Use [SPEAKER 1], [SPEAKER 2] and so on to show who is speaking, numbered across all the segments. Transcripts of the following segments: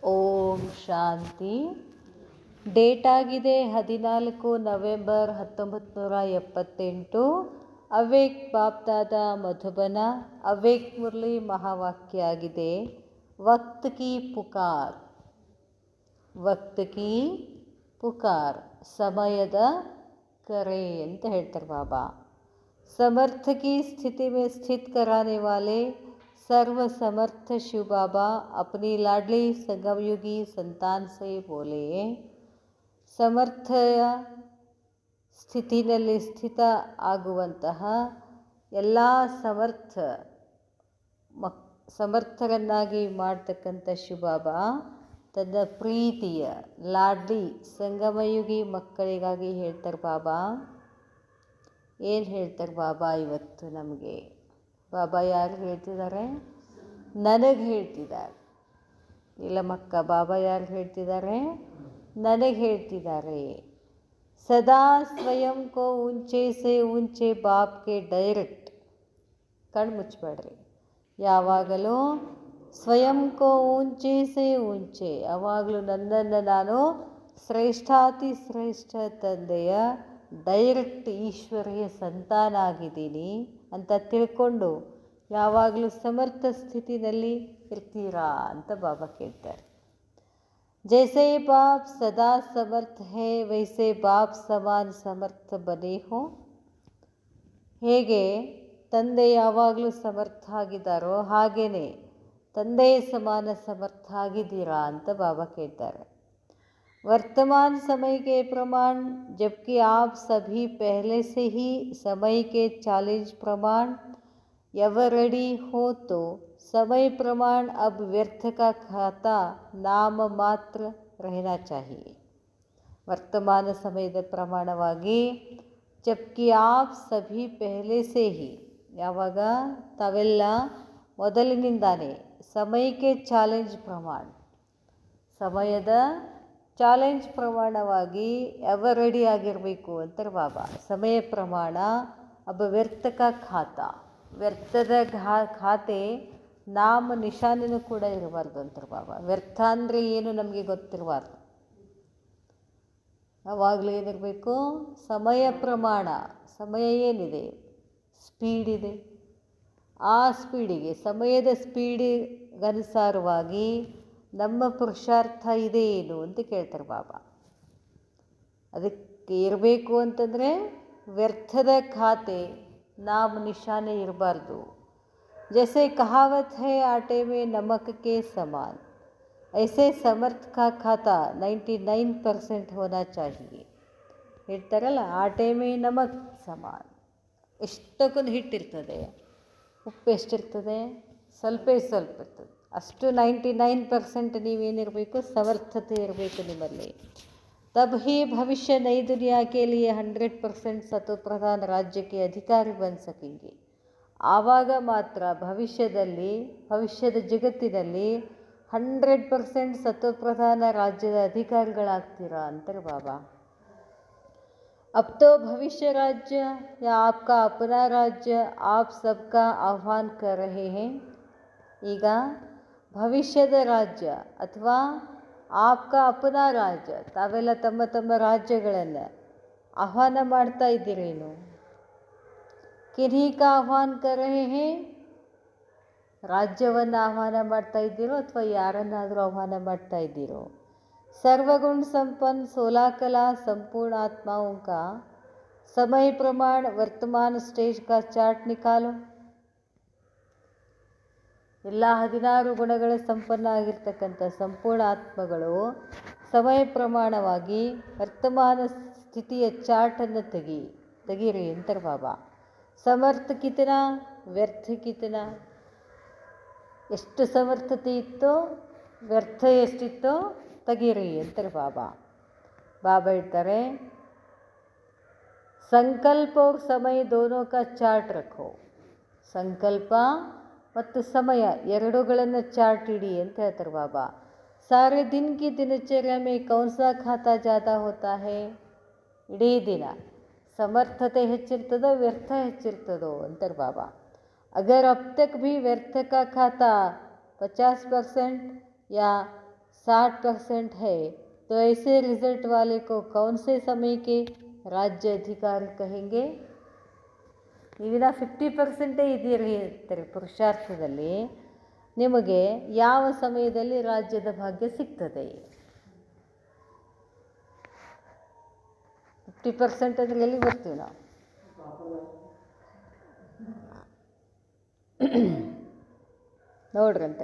[SPEAKER 1] ಓಂ ಶಾಂತಿ. Date ಆಗಿದೆ 14 November 1978. Avyakt Bapdada Madhuban. Avyakt Murli ಮಹಾವಾಕ್ಯ ಆಗಿದೆ, ವಕ್ತ್ ಕಿ ಪುಕಾರ್. ವಕ್ತ್ ಕಿ ಪುಕಾರ್, ಸಮಯದ ಕರೆ ಅಂತ ಹೇಳ್ತಾರೆ ಬಾಬಾ. समर्थ की स्थिति में स्थित कराने वाले सर्व समर्थ शिव बाबा अपनी लाडली संगमयुगी संतान से बोले, ಸಮರ್ಥಯ ಸ್ಥಿತಿನಲ್ಲಿ ಸ್ಥಿತ ಆಗುವಂತಹ ಎಲ್ಲ ಸಮರ್ಥರನ್ನಾಗಿ ಮಾಡ್ತಕ್ಕಂಥ ಶಿವಬಾಬಾ ತನ್ನ ಪ್ರೀತಿಯ ಲಾಡ್ಲಿ ಸಂಗಮಯುಗಿ ಮಕ್ಕಳಿಗಾಗಿ ಹೇಳ್ತಾರೆ ಬಾಬಾ. ಏನು ಹೇಳ್ತಾರೆ ಬಾಬಾ ಇವತ್ತು ನಮಗೆ? ಬಾಬಾ ಯಾರು ಹೇಳ್ತಿದ್ದಾರೆ? ನನಗೆ ಹೇಳ್ತಿದ್ದಾರೆ. ಇಲ್ಲ ಮಕ್ಕ, ಬಾಬಾ ಯಾರು ಹೇಳ್ತಿದ್ದಾರೆ? ನನಗೆ ಹೇಳ್ತಿದ್ದಾರೆ. ಸದಾ ಸ್ವಯಂ ಕೋ ಊಂಚೆ ಸೆ ಊಂಚೆ ಬಾಪ್ಗೆ ಡೈರೆಕ್ಟ್. ಕಣ್ಣು ಮುಚ್ಚಬೇಡ್ರಿ. ಯಾವಾಗಲೂ ಸ್ವಯಂ ಕೋ ಊಂಚೆ ಸೆ ಊಂಚೆ, ಯಾವಾಗಲೂ ನನ್ನನ್ನು ನಾನು ಶ್ರೇಷ್ಠಾತಿ ಶ್ರೇಷ್ಠ ತಂದೆಯ ಡೈರೆಕ್ಟ್ ಈಶ್ವರಿಯ ಸಂತಾನ ಆಗಿದ್ದೀನಿ ಅಂತ ತಿಳ್ಕೊಂಡು ಯಾವಾಗಲೂ ಸಮರ್ಥ ಸ್ಥಿತಿನಲ್ಲಿ ಇರ್ತೀರಾ ಅಂತ ಬಾಬಾ ಕೇಳ್ತಾರೆ. ಜೈಸೆ ಬಾಪ್ ಸದಾ ಸಮರ್ಥ ಹೇ ವೈಸೆ ಬಾಪ್ ಸಮಾನ ಸಮರ್ಥ ಬನೇ ಹೋ. ಹೇಗೆ ತಂದೆ ಯಾವಾಗಲೂ ಸಮರ್ಥ ಆಗಿದ್ದಾರೋ ಹಾಗೇ ತಂದೆಯ ಸಮಾನ ಸಮರ್ಥ ಆಗಿದ್ದೀರಾ ಅಂತ ಬಾಬಾ ಕೇಳ್ತಾರೆ. वर्तमान समय के प्रमाण, जबकि आप सभी पहले से ही समय के चैलेंज प्रमाण एवर रेडी हो, तो समय प्रमाण अब व्यर्थ का खाता नाम मात्र रहना चाहिए. वर्तमान ಸಮಯದ ಪ್ರಮಾಣವಾಗಿ जबकि आप सभी पहले से ही, ಯಾವಾಗ ತಾವೆಲ್ಲ ಮೊದಲಿನಿಂದಾನೇ ಸಮಯಕ್ಕೆ ಚಾಲೆಂಜ್ ಪ್ರಮಾಣ, ಸಮಯದ ಚಾಲೆಂಜ್ ಪ್ರಮಾಣವಾಗಿ ಎವರ್ ರೆಡಿ ಆಗಿರಬೇಕು ಅಂತಾರೆ ಬಾಬಾ. ಸಮಯ ಪ್ರಮಾಣ ಅಬ್ಬ ವ್ಯರ್ಥಕ ಖಾತಾ, ವ್ಯರ್ಥದ ಖಾತೆ ನಾಮ ನಿಶಾನೆನೂ ಕೂಡ ಇರಬಾರ್ದು ಅಂತಾರೆ ಬಾಬಾ. ವ್ಯರ್ಥ ಅಂದರೆ ಏನು ನಮಗೆ ಗೊತ್ತಿರಬಾರ್ದು. ಯಾವಾಗಲೂ ಏನಿರಬೇಕು? ಸಮಯ ಪ್ರಮಾಣ. ಸಮಯ ಏನಿದೆ? ಸ್ಪೀಡ್ ಇದೆ. ಆ ಸ್ಪೀಡಿಗೆ, ಸಮಯದ ಸ್ಪೀಡಿಗನುಸಾರವಾಗಿ ನಮ್ಮ ಪುರುಷಾರ್ಥ ಇದೆ ಏನು ಅಂತ ಕೇಳ್ತಾರೆ ಬಾಬಾ. ಅದಕ್ಕೆ ಇರಬೇಕು ಅಂತಂದರೆ ವ್ಯರ್ಥದ ಖಾತೆ ನಾಮ ನಿಶಾನೆ ಇರಬಾರ್ದು. ಜೈಸೆ ಕಹಾವತ್ ಹೈ ಆಟೆ ಮೇ ನಮಕಕ್ಕೆ ಸಮಾನ್, ಐಸೆ ಸಮರ್ಥ ಕಾ ಖಾತಾ 99% ಹೋನಾ ಚಾಹಿಯೆ. ಹೇಳ್ತಾರಲ್ಲ, ಆಟೆ ಮೇ ನಮಕ್ ಸಮಾನ್. ಎಷ್ಟಕ್ಕೊಂದು ಹಿಟ್ಟಿರ್ತದೆ, ಉಪ್ಪು ಎಷ್ಟಿರ್ತದೆ? ಸ್ವಲ್ಪ ಇರ್ತದೆ. ಅಷ್ಟು 99% ನೀವೇನಿರಬೇಕು? ಸಮರ್ಥತೆ ಇರಬೇಕು ನಿಮ್ಮಲ್ಲಿ. ತಬ್ ಹಿ ಭವಿಷ್ಯ ನೈ ದುನಿಯಾ ಕೆ ಲಿಯೆ 100% ಸತೋಪ್ರಧಾನ ರಾಜ್ಯಕ್ಕೆ ಅಧಿಕಾರಿ ಬನ್ ಸಕೆಂಗೆ. ಆವಾಗ ಮಾತ್ರ ಭವಿಷ್ಯದ ಜಗತ್ತಿನಲ್ಲಿ 100% ಸತೋಪ್ರಧಾನ ರಾಜ್ಯದ ಅಧಿಕಾರಿಗಳಾಗ್ತೀರಾ ಅಂತಾರೆ ಬಾಬಾ. अब तो भविष्य राज्य या आपका अपना राज्य आप सबका आह्वान कर रहे हैं. ಈಗ ಭವಿಷ್ಯದ ರಾಜ್ಯ ಅಥವಾ ಆಪ್ಕ ಅಪನ ರಾಜ್ಯ, ತಾವೆಲ್ಲ ತಮ್ಮ ತಮ್ಮ ರಾಜ್ಯಗಳನ್ನು ಆಹ್ವಾನ ಮಾಡ್ತಾ ಇದ್ದೀರೇನು? ಕಿನ್ಹಿ ಕಾ ಆಹ್ವಾನ ಕರ್ ರಹೆ ಹೇ? ರಾಜ್ಯವನ್ನು ಆಹ್ವಾನ ಮಾಡ್ತಾ ಇದ್ದೀರೋ ಅಥವಾ ಯಾರನ್ನಾದರೂ ಆಹ್ವಾನ ಮಾಡ್ತಾ ಇದ್ದೀರೋ? सर्वगुण संपन्न 16 कला संपूर्ण आत्माओं का समय प्रमाण वर्तमान स्टेज का चार्ट निकालो. ಎಲ್ಲ 16 ಗುಣಗಳ ಸಂಪನ್ನ ಆಗಿರ್ತಕ್ಕಂಥ ಸಂಪೂರ್ಣ ಆತ್ಮಗಳು ಸಮಯ ಪ್ರಮಾಣವಾಗಿ ವರ್ತಮಾನ ಸ್ಥಿತಿಯ ಚಾರ್ಟನ್ನು ತೆಗೀರಿ ಅಂತಾರೆ ಬಾಬಾ. ಸಮರ್ಥ ಕಿತನ, ವ್ಯರ್ಥ ಕಿತನ. ಎಷ್ಟು ಸಮರ್ಥತೆ ಇತ್ತೋ, ವ್ಯರ್ಥ ಎಷ್ಟಿತ್ತೋ ತೆಗೀರಿ ಅಂತಾರೆ ಬಾಬಾ. ಬಾಬಾ ಹೇಳ್ತಾರೆ, ಸಂಕಲ್ಪ और समय दोनों का चार्ट रखो. ಸಂಕಲ್ಪ ಮತ್ತು ಸಮಯ ಎರಡೂಗಳನ್ನು ಚಾರ್ಟ್ ಇಡಿ ಅಂತ ಹೇಳ್ತಾರೆ ಬಾಬಾ. ಸಾರೆ ದಿನ ಕಿ ದಿನಚರ್ಯ ಮೇ ಕೌನ್ ಸಾ ಖಾತಾ ಜ್ಯಾದಾ ಹೋತಾ ಹೇ? ಇಡೀ ದಿನ ಸಮರ್ಥತೆ ಹೆಚ್ಚಿರ್ತದೋ ವ್ಯರ್ಥ ಹೆಚ್ಚಿರ್ತದೋ ಅಂತಾರೆ ಬಾಬಾ. अगर अब तक भी व्यर्थ का खाता 50% या 60% है, तो ऐसे रिजल्ट वाले को कौन से समय के राज्य अधिकार कहेंगे? ನೀವಿನ 50% ಇದೀರಿ ಅಂತಾರೆ ಪುರುಷಾರ್ಥದಲ್ಲಿ, ನಿಮಗೆ ಯಾವ ಸಮಯದಲ್ಲಿ ರಾಜ್ಯದ ಭಾಗ್ಯ ಸಿಗ್ತದೆ? 50% ಅಂದರೆ ಎಲ್ಲಿ ಬರ್ತೀವಿ ನಾವು? ನೋಡ್ರಿ ಅಂತ,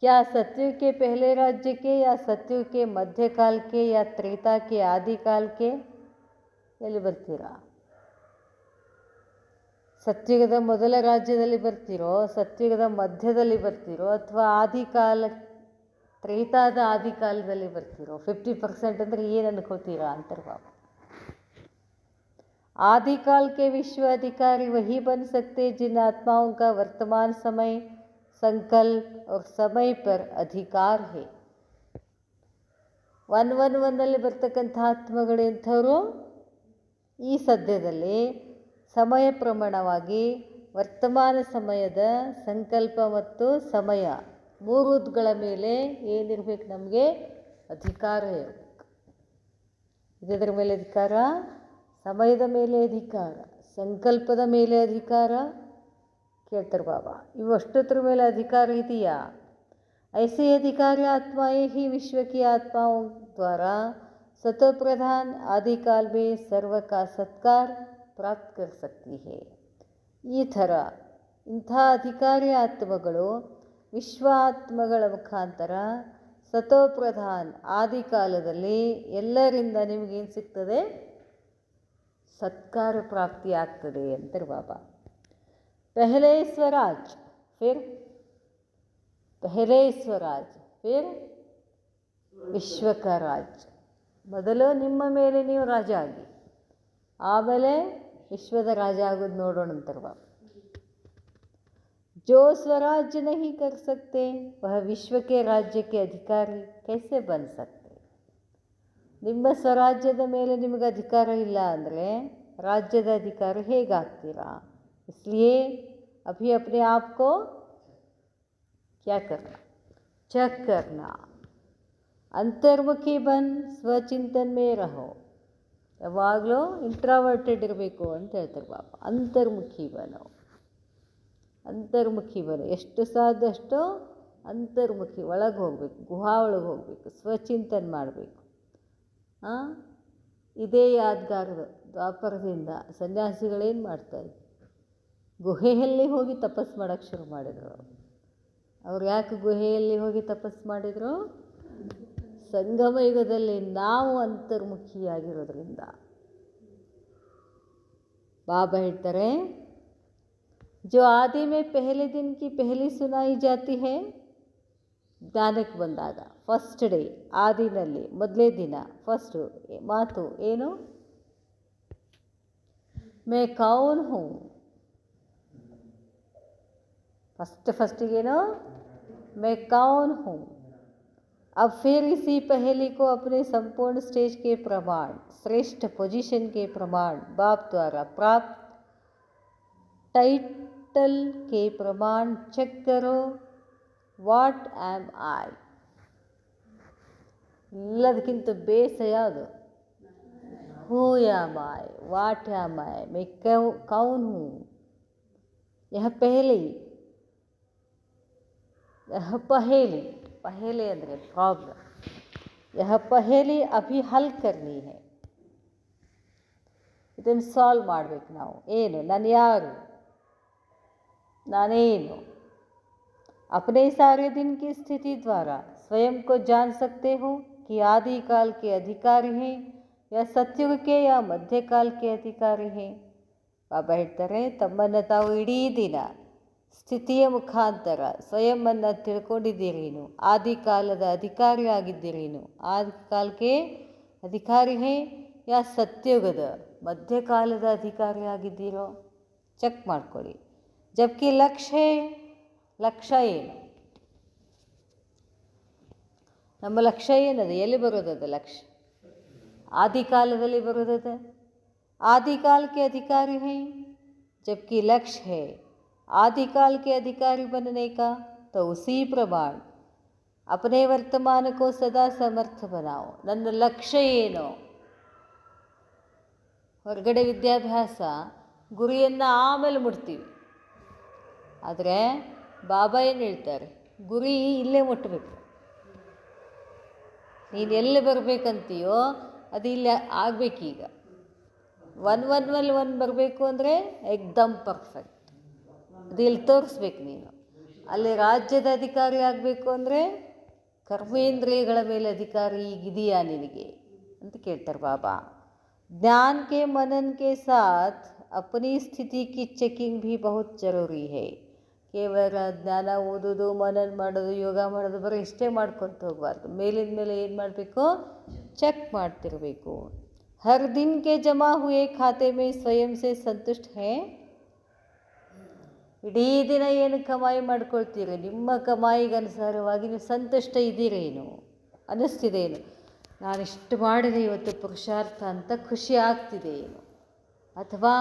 [SPEAKER 1] क्या सत्युग के पहले राज्य के या सत्युग के मध्यकाल के या त्रेता के आदिकाल के? ಎಲ್ಲಿ ಬರ್ತೀರಾ? ಸತ್ಯುಗದ ಮೊದಲ ರಾಜ್ಯದಲ್ಲಿ ಬರ್ತೀರೋ, ಸತ್ಯುಗದ ಮಧ್ಯದಲ್ಲಿ ಬರ್ತೀರೋ, ಅಥವಾ ಆದಿಕಾಲ ತ್ರೇತಾದ ಆದಿಕಾಲದಲ್ಲಿ ಬರ್ತೀರೋ? 50% ಅಂದರೆ ಏನು ಅನ್ಕೋತೀರಾ ಅಂತಾರೆ ಬಾಬಾ. आदिकाल के विश्व अधिकारी वही बन सकते जिन आत्माओं का वर्तमान समय, संकल्प और समय पर अधिकार है. 111ನಲ್ಲಿ ಬರ್ತಕ್ಕಂಥ ಆತ್ಮಗಳು ಎಂಥವರು? ಈ ಸದ್ಯದಲ್ಲಿ ಸಮಯ ಪ್ರಮಾಣವಾಗಿ ವರ್ತಮಾನ ಸಮಯದ ಸಂಕಲ್ಪ ಮತ್ತು ಸಮಯ ಮೂರುಗಳ ಮೇಲೆ ಏನಿರಬೇಕು? ನಮಗೆ ಅಧಿಕಾರ ಇರಬೇಕು. ಇದರ ಮೇಲೆ ಅಧಿಕಾರ, ಸಮಯದ ಮೇಲೆ ಅಧಿಕಾರ, ಸಂಕಲ್ಪದ ಮೇಲೆ ಅಧಿಕಾರ. ಕೇಳ್ತಾರೆ ಬಾಬಾ, ಇವಷ್ಟರ ಮೇಲೆ ಅಧಿಕಾರ ಇದೆಯಾ? ऐसे अधिकारी आत्माएं ही विश्व की आत्माओं द्वारा सतो प्रधान आदिकाल में सर्व का सत्कार प्राप्त कर सकती है. ಈ ಥರ ಇಂಥ ಅಧಿಕಾರಿ ಆತ್ಮಗಳು ವಿಶ್ವ ಆತ್ಮಗಳ ಮುಖಾಂತರ ಸತೋಪ್ರಧಾನ್ ಆದಿಕಾಲದಲ್ಲಿ ಎಲ್ಲರಿಂದ ನಿಮಗೇನು ಸಿಗ್ತದೆ? ಸತ್ಕಾರ ಪ್ರಾಪ್ತಿಯಾಗ್ತದೆ ಅಂತಾರೆ ಬಾಬಾ. पहले स्वराज, फिर पहले स्वराज, फिर ವಿಶ್ವ का ರಾಜ್. ಮೊದಲು ನಿಮ್ಮ ಮೇಲೆ ನೀವು ರಾಜ ಆಗಿ, ಆಮೇಲೆ ವಿಶ್ವದ ರಾಜ ಆಗೋದು ನೋಡೋಣ ಅಂತಾರೆ ಬಾಬಾ. जो स्वराज्य नहीं कर सकते वह विश्व के राज्य के अधिकारी कैसे बन सकते? ನಿಮ್ಮ ಸ್ವರಾಜ್ಯದ ಮೇಲೆ ನಿಮಗೆ ಅಧಿಕಾರ ಇಲ್ಲ ಅಂದರೆ ರಾಜ್ಯದ ಅಧಿಕಾರಿ ಹೇಗಾಗ್ತೀರಾ? इसलिए अभी अपने आप को क्या करना? चेक करना. ಅಂತರ್ಮುಖಿ ಬನ್ ಸ್ವಚಿಂತನ್ ಮೇ ರಹೋ. ಯಾವಾಗಲೂ ಇಂಟ್ರಾವರ್ಟೆಡ್ ಇರಬೇಕು ಅಂತ ಹೇಳ್ತಾರೆ ಬಾಬಾ. ಅಂತರ್ಮುಖಿ ಬನೋ, ಅಂತರ್ಮುಖಿ ಬನೋ. ಎಷ್ಟು ಸಾಧ್ಯ ಅಷ್ಟು ಅಂತರ್ಮುಖಿ, ಒಳಗೆ ಹೋಗಬೇಕು, ಗುಹಾ ಒಳಗೆ ಹೋಗಬೇಕು, ಸ್ವಚಿಂತನ್ ಮಾಡಬೇಕು. ಇದೇ ಯಾದ್ಗಾರದ ದ್ವಾಪರದಿಂದ ಸನ್ಯಾಸಿಗಳೇನು ಮಾಡ್ತಾಯಿದ್ರು? ಗುಹೆಯಲ್ಲಿ ಹೋಗಿ ತಪಸ್ಸು ಮಾಡೋಕ್ಕೆ ಶುರು ಮಾಡಿದರು. ಅವ್ರು ಯಾಕೆ ಗುಹೆಯಲ್ಲಿ ಹೋಗಿ ತಪಸ್ಸು ಮಾಡಿದರು? ಸಂಗಮ ಯುಗದಲ್ಲಿ ನಾವು ಅಂತರ್ಮುಖಿಯಾಗಿರೋದ್ರಿಂದ. ಬಾಬಾ ಹೇಳ್ತಾರೆ, जो आदि में पहले दिन की पहली सुनाई जाती है, ಜ್ಞಾನಕ್ಕೆ ಬಂದಾಗ ಫಸ್ಟ್ ಡೇ, ಆದಿನಲ್ಲಿ ಮೊದಲೇ ದಿನ ಫಸ್ಟ್ ಮಾತು ಏನು? ಮೇ ಕೌನ್ ಹೂँ. फस्टिगेनो मैं कौन हूँ. अब फिर इसी पहेली को अपने संपूर्ण स्टेज के प्रमाण, श्रेष्ठ पोजीशन के प्रमाण, बाप द्वारा प्राप्त टाइटल के प्रमाण चेक करो. What am I. ಎಲ್ಲದಕ್ಕಿಂತ ಬೇಸ ಯಾವುದು? Who am I, what am I, ಮೈ ಕೌನ್ ಹೂ. ಯಹ ಪಹಲಿ, यह पहेली, पहेली ಅಂದರೆ ಪ್ರಾಬ್ಲಮ್. यह पहेली अभी हल करनी है. ಇದನ್ನು ಸಾಲ್ವ್ ಮಾಡಬೇಕು ನಾವು. ಏನು? ನಾನು ಯಾರು? ನಾನೇನು? अपने सारे दिन की स्थिति द्वारा स्वयं को जान सकते हो कि आदिकाल के अधिकारी हैं या सत्युग के या मध्यकाल के अधिकारी हैं. ಬಾಬಾ ಹೇಳ್ತಾರೆ, ತಮ್ಮನ್ನು ತಾವು ಇಡೀ ದಿನ ಸ್ಥಿತಿಯ ಮುಖಾಂತರ ಸ್ವಯಂವನ್ನು ತಿಳ್ಕೊಂಡಿದ್ದೀರೇನು? ಆದಿಕಾಲದ ಅಧಿಕಾರಿ ಆಗಿದ್ದೀರೇನು? ಆದಿಕಾಲಕ್ಕೆ ಅಧಿಕಾರಿ ಹೇ ಯಾ ಸತ್ಯುಗದ ಮಧ್ಯಕಾಲದ ಅಧಿಕಾರಿ ಆಗಿದ್ದೀರೋ? ಚೆಕ್ ಮಾಡ್ಕೊಳ್ಳಿ. ಜಬ್ಕಿ ಲಕ್ಷ್ಯ, ಲಕ್ಷ್ಯ ಏನು? ನಮ್ಮ ಲಕ್ಷ್ಯ ಏನದು? ಎಲ್ಲಿ ಬರೋದದು ಲಕ್ಷ್ಯ? ಆದಿಕಾಲದಲ್ಲಿ ಬರೋದದು. आदिकाल के अधिकारी हैं, जबकि लक्ष्य है आदिकाल के अधिकारी बनने का. तो उसी प्रमाण अपने वर्तमान को सदा समर्थ बनाओ. ನನ್ನ ಲಕ್ಷ್ಯ ಏನು? ಹೊರಗಡೆ ವಿದ್ಯಾಭ್ಯಾಸ ಗುರಿಯನ್ನು ಆಮೇಲೆ ಮುಟ್ತೀವಿ. ಆದರೆ ಬಾಬಾ ಏನು ಹೇಳ್ತಾರೆ, ಗುರಿ ಇಲ್ಲೇ ಮುಟ್ಟಬೇಕು. ನೀನು ಎಲ್ಲಿ ಬರಬೇಕಂತೀಯೋ ಅದು ಇಲ್ಲಿ ಆಗಬೇಕೀಗ. 1 ಬರಬೇಕು ಅಂದರೆ ಎಕ್ದಮ್ ಪರ್ಫೆಕ್ಟ್. ಅದು ಇಲ್ಲಿ ತೋರಿಸ್ಬೇಕು ನೀನು. ಅಲ್ಲಿ ರಾಜ್ಯದ ಅಧಿಕಾರಿ ಆಗಬೇಕು ಅಂದರೆ ಕರ್ಮೇಂದ್ರಿಯಗಳ ಮೇಲೆ ಅಧಿಕಾರಿ ಈಗಿದೆಯಾ ನಿನಗೆ ಅಂತ ಕೇಳ್ತಾರೆ ಬಾಬಾ. ज्ञान के मनन के साथ अपनी स्थिति की चेकिंग भी बहुत ज़रूरी है. ಕೇವಲ ಜ್ಞಾನ ಓದೋದು, ಮನನ ಮಾಡೋದು, ಯೋಗ ಮಾಡೋದು ಬರೀ ಇಷ್ಟೇ ಮಾಡ್ಕೊತ ಹೋಗಬಾರ್ದು. ಮೇಲಿನ ಮೇಲೆ ಏನು ಮಾಡಬೇಕು? ಚೆಕ್ ಮಾಡ್ತಿರಬೇಕು. ಹರ್ ದಿನ್ ಕೆ ಜಮಾ ಹುಯೇ ಖಾತೆ ಮೇ ಸ್ವಯಂ ಸೆ ಸಂತುಷ್ಟ ಹೇ. ಇಡೀ ದಿನ ಏನು ಕಮಾಯಿ ಮಾಡ್ಕೊಳ್ತೀರಿ, ನಿಮ್ಮ ಕಮಾಯಿಗೆ ಅನುಸಾರವಾಗಿ ನೀವು ಸಂತುಷ್ಟ ಇದ್ದೀರೇನು, ಅನ್ನಿಸ್ತಿದೇನು? ನಾನಿಷ್ಟು ಮಾಡಿದೆ ಇವತ್ತು ಪುರುಷಾರ್ಥ ಅಂತ ಖುಷಿ ಆಗ್ತಿದೆ ಏನು? ಅಥವಾ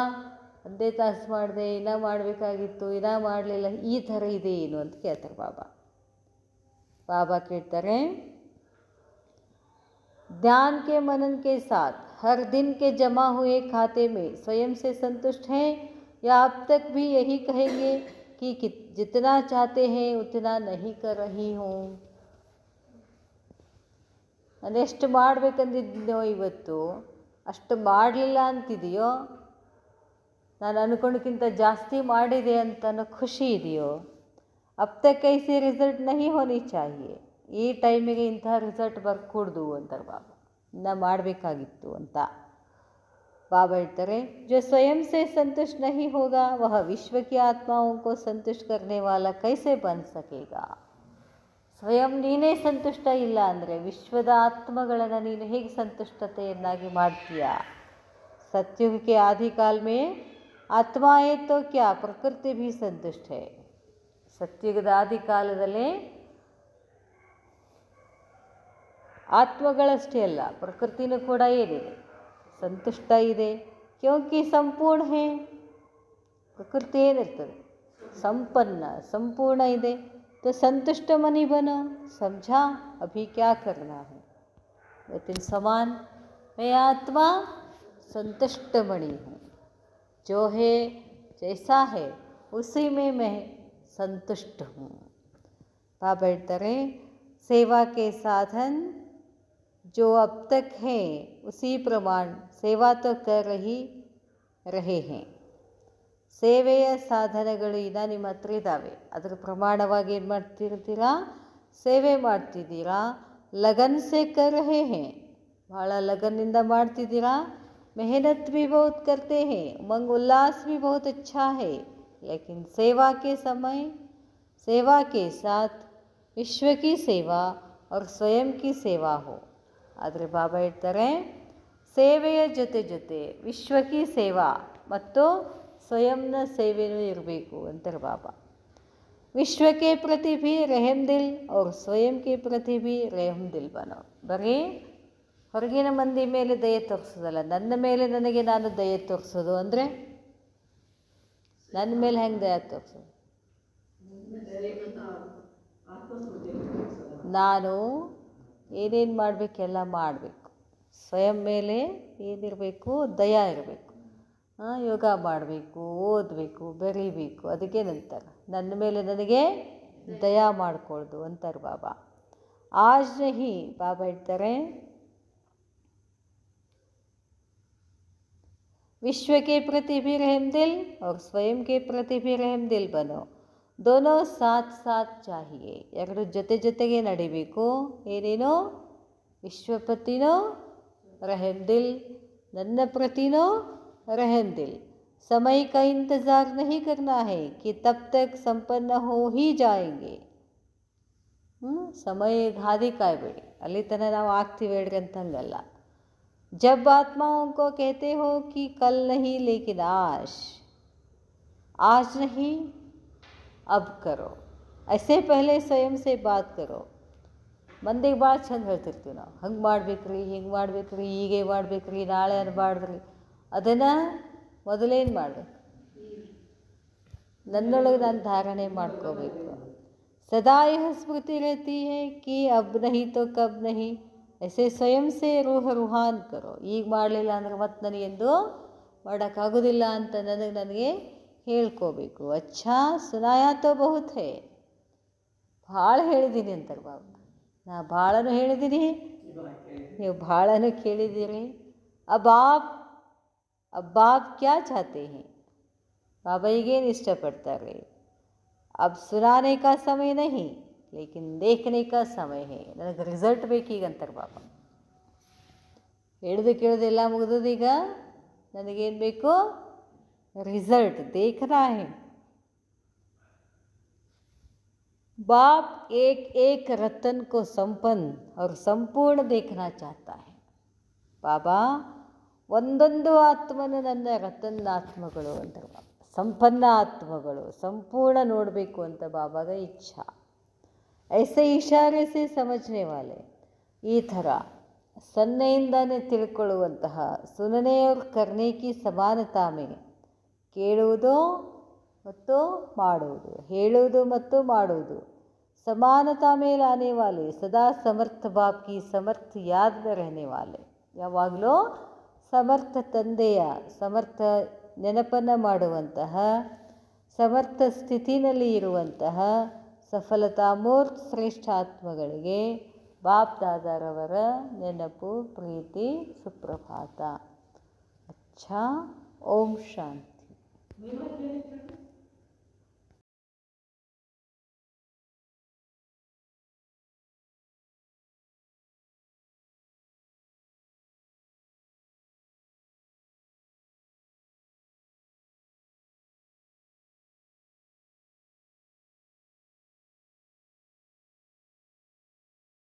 [SPEAKER 1] ಒಂದೇ ತಾಸು ಮಾಡಿದೆ, ಇನ್ನೂ ಮಾಡಬೇಕಾಗಿತ್ತು, ಇನ್ನೂ ಮಾಡಲಿಲ್ಲ, ಈ ಥರ ಇದೆ ಏನು ಅಂತ ಕೇಳ್ತಾರೆ ಬಾಬಾ. ಬಾಬಾ ಕೇಳ್ತಾರೆ, ध्यान के मनन के साथ हर दिन के जमा हुए खाते में स्वयं से संतुष्ट हैं या अब तक भी यही कहेंगे कि जितना चाहते हैं उतना नहीं कर रही हूँ. ನಾನು ಎಷ್ಟು ಮಾಡಬೇಕಂದಿದ್ದೋ ಇವತ್ತು ಅಷ್ಟು ಮಾಡಲಿಲ್ಲ ಅಂತಿದೆಯೋ, ನಾನು ಅಂದ್ಕೊಂಡಕ್ಕಿಂತ ಜಾಸ್ತಿ ಮಾಡಿದೆ ಅಂತ ಖುಷಿ ಇದೆಯೋ? ಅಬ್ ತಕ್ ಐಸಿ ರಿಸಲ್ಟ್ ನಹಿ ಹೋನಿ ಚಾಹಿಯೆ. ಈ ಟೈಮಿಗೆ ಇಂಥ ರಿಸಲ್ಟ್ ಬರ್ಕೂಡ್ದು ಅಂತಾರೆ ಬಾಬಾ. ಇನ್ನು ಮಾಡಬೇಕಾಗಿತ್ತು ಅಂತ ಬಾಬಾ ಹೇಳ್ತಾರೆ, जो स्वयं से संतुष्ट नहीं होगा वह विश्व की आत्माओं को संतुष्ट करने वाला कैसे बन सकेगा. ಸ್ವಯಂ ನೀನೇ ಸಂತುಷ್ಟ ಇಲ್ಲ ಅಂದರೆ ವಿಶ್ವದ ಆತ್ಮಗಳನ್ನು ನೀನು ಹೇಗೆ ಸಂತುಷ್ಟತೆಯನ್ನಾಗಿ ಮಾಡ್ತೀಯಾ? सत्युग के आदिकाल में आत्माएं तो क्या प्रकृति भी संतुष्ट है. ಸತ್ಯುಗದ ಆದಿಕಾಲದಲ್ಲಿ ಆತ್ಮಗಳಷ್ಟೇ ಅಲ್ಲ, ಪ್ರಕೃತಿನೂ ಕೂಡ ಏನಿದೆ, ಸಂತುಷ್ಟ ಇದೆ. ಕ್ಯೋಂಕಿ ಸಂಪೂರ್ಣ ಹೇ. ಪ್ರಕೃತಿ ಏನಿರ್ತದೆ, ಸಂಪೂರ್ಣ ಇದೆ. तो संतुष्ट मनी बनो. समझा अभी क्या करना है? लेकिन समान मैं आत्मा संतुष्ट मणि हूँ. जो है जैसा है उसी में मैं संतुष्ट हूँ. बाबा ಹೇಳ್ತಾರೆ, सेवा के साधन जो अब तक है उसी प्रमाण सेवा तो कर रहे हैं. ಸೇವೆಯ ಸಾಧನಗಳು ಈಗ ನಿಮ್ಮ ಹತ್ರ ಇದ್ದಾವೆ. ಅದರ ಪ್ರಮಾಣವಾಗಿ ಏನು ಮಾಡ್ತಿರ್ತೀರಾ? ಸೇವೆ ಮಾಡ್ತಿದ್ದೀರಾ. ಲಗನ್ ಸೆ ಕರ್ ರಹೇ ಹೇ, ಭಾಳ ಲಗನ್ನಿಂದ ಮಾಡ್ತಿದ್ದೀರಾ. मेहनत भी बहुत करते हैं, उमंग उल्लास भी बहुत अच्छा है. लेकिन सेवा के समय सेवा के साथ विश्व की सेवा और स्वयं की सेवा हो. ಆದರೆ ಬಾಬಾ ಹೇಳ್ತಾರೆ, ಸೇವೆಯ ಜೊತೆ ವಿಶ್ವಕಿ ಸೇವಾ ಮತ್ತು ಸ್ವಯಂನ ಸೇವೆಯೂ ಇರಬೇಕು ಅಂತಾರೆ ಬಾಬಾ. ವಿಶ್ವಕ್ಕೆ ಪ್ರತಿ ಭಿ ರೆಹಮ್ ದಿಲ್ और ಸ್ವಯಂ के ಪ್ರತಿ ಭಿ ರೆಹಮ್ ದಿಲ್ ಬನೋ. ಬರೀ ಹೊರಗಿನ ಮಂದಿ ಮೇಲೆ ದಯೆ ತೋರಿಸೋದಲ್ಲ, ನನ್ನ ಮೇಲೆ ನನಗೆ ನಾನು ದಯೆ ತೋರಿಸೋದು ಅಂದರೆ ನನ್ನ ಮೇಲೆ ಹೆಂಗೆ ದಯೆ ತೋರಿಸೋದು? ನಾನು ಏನೇನು ಮಾಡಬೇಕೆಲ್ಲ ಮಾಡಬೇಕು. ಸ್ವಯಂ ಮೇಲೆ ಏನಿರಬೇಕು? ದಯಾ ಇರಬೇಕು. ಯೋಗ ಮಾಡಬೇಕು, ಓದಬೇಕು, ಬರೀಬೇಕು. ಅದಕ್ಕೇನಂತಾರೆ? ನನ್ನ ಮೇಲೆ ನನಗೆ ದಯಾ ಮಾಡಿಕೊಳ್ದು ಅಂತಾರೆ ಬಾಬಾ. ಆಜ್ ನಹಿ, ಬಾಬಾ ಹೇಳ್ತಾರೆ, विश्व के प्रति भी रहम दिल और स्वयं के प्रति भी रहम दिल बनो. दोनों साथ साथ चाहिए. ಎರಡು ಜೊತೆಗೆ ನಡಿಬೇಕು. ಏನೇನೋ ವಿಶ್ವಪತಿನೋ रहम दिल, ನನ್ನ ಪ್ರತಿನೋ रहम दिल. समय का इंतज़ार नहीं करना है कि तब तक संपन्न हो ही जाएंगे. ಸಮಯ ಹಾದಿ ಕಾಯಬೇಡಿ, ಅಲ್ಲಿ ತನಕ ನಾವು ಆಗ್ತೀವಿ ಹೇಳ್ರಿ ಅಂತಂಗಲ್ಲ. जब आत्माओं को कहते हो कि कल नहीं लेकिन आज नहीं अब करो, ऐसे पहले स्वयं से बात करो. ಮಂದಿಗೆ ಭಾಳ ಚಂದ ಹೇಳ್ತಿರ್ತೀವಿ ನಾವು, ಹಂಗೆ ಮಾಡ್ಬೇಕ್ರಿ, ಹಿಂಗೆ ಮಾಡ್ಬೇಕ್ರಿ, ಹೀಗೆ ಮಾಡ್ಬೇಕ್ರಿ, ನಾಳೆ ಅನ್ಬಾರ್ದ್ರಿ. ಅದನ್ನು ಮೊದಲೇನು ಮಾಡಬೇಕು? ನನ್ನೊಳಗೆ ನಾನು ಧಾರಣೆ ಮಾಡ್ಕೋಬೇಕು. सदा यह स्मृति रहती है कि अब नहीं तो कब नहीं. ऐसे ಸ್ವಯಂ ಸೇ ರೂಹಾನ್ ಕರೋ. ಈಗ ಮಾಡಲಿಲ್ಲ ಅಂದ್ರೆ ಮತ್ತೆ ನನಗೆಂದು ಮಾಡೋಕ್ಕಾಗೋದಿಲ್ಲ ಅಂತ ನನಗೆ ಹೇಳ್ಕೋಬೇಕು. ಅಚ್ಚಾ ಸುನಾಯಾ ತೋ ಬಹುತ್ ಹೇ. ಭಾಳ ಹೇಳಿದ್ದೀನಿ ಅಂತಾರೆ ಬಾಬಾ. ನಾ ಭಾಳನೂ ಹೇಳಿದ್ದೀನಿ, ನೀವು ಭಾಳನೂ ಕೇಳಿದ್ದೀರಿ. अब आप क्या चाहते हैं? बाबा ಈಗೇನು ಇಷ್ಟಪಡ್ತಾರೆ? अब सुनाने का समय नहीं लेकिन देखने का समय है. ನನಗೆ ರಿಸಲ್ಟ್ ಬೇಕೀಗಂತಾರೆ ಬಾಬಾ. ಹೇಳಿದು ಕೇಳಿದೆಲ್ಲ ಮುಗಿದದೀಗ, ನನಗೇನು ಬೇಕು? रिजल्ट देखना है. बाप एक एक रतन को संपन्न और संपूर्ण देखना चाहता है. ಬಾಬಾ ಒಂದೊಂದು ಆತ್ಮನು ನನ್ನ ರತನಾತ್ಮಗಳು ಅಂತಾರೆ ಬಾಬಾ. ಸಂಪನ್ನ ಆತ್ಮಗಳು ಸಂಪೂರ್ಣ ನೋಡಬೇಕು ಅಂತ ಬಾಬಾಗ ಇಚ್ಛಾ. ಐಸೆ ಇಶಾರೆ ಸೆ ಸಮಜ್ನೆ ವಾಲೆ. ಈ ಥರ ಸನ್ನೆಯಿಂದಾನೇ ತಿಳ್ಕೊಳ್ಳುವಂತಹ ಸುನನೆ ಅವ್ರ ಕರ್ನೇಕಿ ಸಮಾನತಾ ಮೇ. ಕೇಳುವುದು ಮತ್ತು ಮಾಡುವುದು, ಹೇಳುವುದು ಮತ್ತು ಮಾಡುವುದು ಸಮಾನತಾ ಮೇಲೆ ಆನೆ ವಾಲೆ. ಸದಾ ಸಮರ್ಥ ಬಾಪ್ ಕಿ ಸಮರ್ಥ ಯಾದ್ ಮೇ ರಹನೆ ವಾಲೆ. ಯಾವಾಗಲೂ ಸಮರ್ಥ ತಂದೆಯ ಸಮರ್ಥ ನೆನಪನ್ನು ಮಾಡುವಂತಹ, ಸಮರ್ಥ ಸ್ಥಿತಿನಲ್ಲಿ ಇರುವಂತಹ ಸಫಲತಾಮೂರ್ತ ಶ್ರೇಷ್ಠ ಆತ್ಮಗಳಿಗೆ ಬಾಪ್ ದಾದಾರವರ ನೆನಪು, ಪ್ರೀತಿ, ಸುಪ್ರಭಾತ. ಅಚ್ಚಾ. ಓಂ ಶಾಂತಿ.